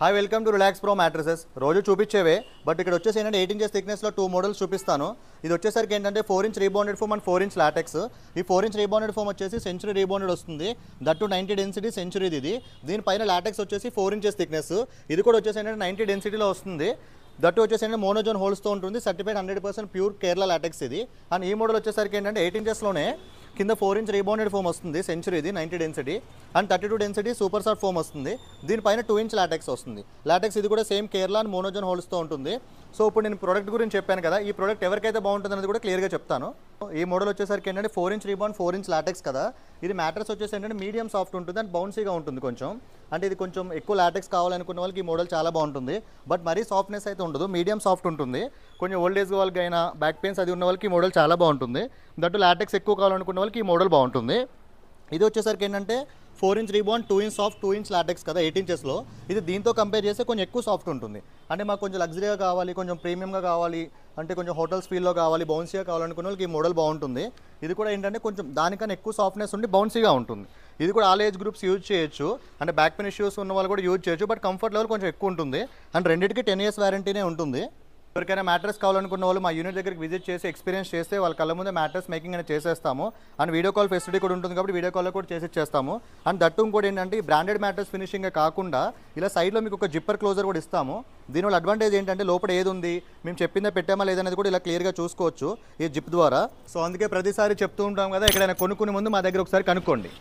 Hi welcome to relax pro mattresses. రోజు చూపించేవే but ఇక్కడ వచ్చేసి ఏంటంటే 8 ఇంచెస్ థిక్నెస్లో 2 మోడల్స్ చూపిస్తాను. ఇది వచ్చేసరికి ఏంటంటే 4 inch rebounded foam and 4 inch LaTeX. ఈ 4 ఇంచ్ రీబౌండెడ్ ఫోమ్ వచ్చేసి సెంచురీ రీబౌండెడ్ వస్తుంది. దట్టు 90 డెన్సిటీ సెంచురీది ఇది. దీనిపైన లాటెక్స్ వచ్చేసి 4 ఇంచెస్ థిక్నెస్. ఇది కూడా వచ్చేసి ఏంటంటే 90 డెన్సిటీలో వస్తుంది. దట్టు వచ్చేసి ఏంటంటే మోనోజోన్ హోల్స్తో ఉంటుంది. సర్టిఫైడ్ 100% ప్యూర్ కేరళ లాటెక్స్ ఇది. అండ్ ఈ మోడల్ వచ్చేసరికి ఏంటంటే 8 ఇంచెస్లోనే కింద 4 ఇంచ్ రీబౌండెడ్ ఫోమ్ వస్తుంది సెంచురీది 90 density and 32 density super soft foam వస్తుంది. దీనిపైన 2 ఇంచ్ లాటెక్స్ వస్తుంది. లాటెక్స్ ఇది కూడా సేమ్ కేరళ అండ్ మోనోజోన్ హోల్స్తో ఉంటుంది. సో ఇప్పుడు నేను ప్రోడక్ట్ గురించి చెప్పాను కదా, ఈ ప్రోడక్ట్ ఎవరికైతే బాగుంటుంది అనేది కూడా క్లియర్గా చెప్తాను. ఈ మోడల్ వచ్చేసరికి ఏంటంటే 4 ఇంచ్ రీబౌండ్ 4 ఇంచ్ లాటెక్స్ కదా. ఇది మ్యాట్రస్ వచ్చేసి ఏంటంటే మీడియం సాఫ్ట్ ఉంటుంది అండ్ బౌన్సీగా ఉంటుంది కొంచెం. అంటే ఇది కొంచెం ఎక్కువ లాటెక్స్ కావాలనుకున్న వాళ్ళకి ఈ మోడల్ చాలా బాగుంటుంది. బట్ మరీ సాఫ్ట్నెస్ అయితే ఉండదు, మీడియం సాఫ్ట్ ఉంటుంది. కొంచెం ఓల్డ్ ఏజ్ వాళ్ళకి అయినా బ్యాక్ పెయిన్స్ అది ఉన్న వాళ్ళకి ఈ మోడల్ చాలా బాగుంటుంది. దట్టు లాటెక్స్ ఎక్కువ కావాలనుకున్న వాళ్ళకి ఈ మోడల్ బాగుంటుంది. ఇది వచ్చేసరికి ఏంటంటే 4 inch rebound 2 inch soft 2 inch LaTeX కదా 8 ఇంచెస్లో. ఇది దీంతో కంపేర్ చేస్తే కొంచెం ఎక్కువ సాఫ్ట్ ఉంటుంది. అంటే మాకు కొంచెం లగ్జరీగా కావాలి, కొంచెం ప్రీమియంగా కావాలి, అంటే కొంచెం హోటల్స్ ఫీల్లో కావాలి, బౌన్సీగా కావాలనుకున్న వాళ్ళకి ఈ మోడల్ బాగుంటుంది. ఇది కూడా ఏంటంటే కొంచెం దానికన్నా ఎక్కువ సాఫ్ట్నెస్ ఉండి బౌన్సీగా ఉంటుంది. ఇది కూడా ఆల్ ఏజ్ గ్రూప్స్ యూజ్ చేయొచ్చు. అంటే బ్యాక్ పెయిన్ ఇష్యూస్ ఉన్న వాళ్ళు కూడా యూజ్ చేయొచ్చు. బట్ కంఫర్ట్ లెవెల్ కొంచెం ఎక్కువ ఉంటుంది. అండ్ రెండింటికి 10 years వారంటీనే ఉంటుంది. ఎవరికైనా మ్యాట్రస్ కావాలనుకున్న వాళ్ళు మా యూనిట్ దగ్గరికి విజిట్ చేసి ఎక్స్పీరియన్స్ చేస్తే వాళ్ళ కళ్ళ ముందే మ్యాట్రస్ మేకింగ్ అనేది చేసేస్తాము. అండ్ వీడియో కాల్ ఫెసిలిటీ కూడా ఉంటుంది కాబట్టి వీడియో కాల్లో కూడా చేసి ఇచ్చేస్తాము. అండ్ దట్టు కూడా ఏంటంటే ఈ బ్రాండెడ్ మ్యాట్రస్ ఫినిషింగే కాకుండా ఇలా సైడ్లో మీకు ఒక జిప్పర్ క్లోజర్ కూడా ఇస్తాము. దీనివల్ల అడ్వాంటేజ్ ఏంటంటే లోపల ఏది ఉంది, మేము చెప్పిందే పెట్టామా లేదనేది కూడా ఇలా క్లియర్గా చూసుకోవచ్చు ఈ జిప్ ద్వారా. సో అందుకే ప్రతిసారి చెప్తూ ఉంటాం కదా, ఎక్కడైనా కొనుక్కునే ముందు మా దగ్గర ఒకసారి కనుక్కోండి.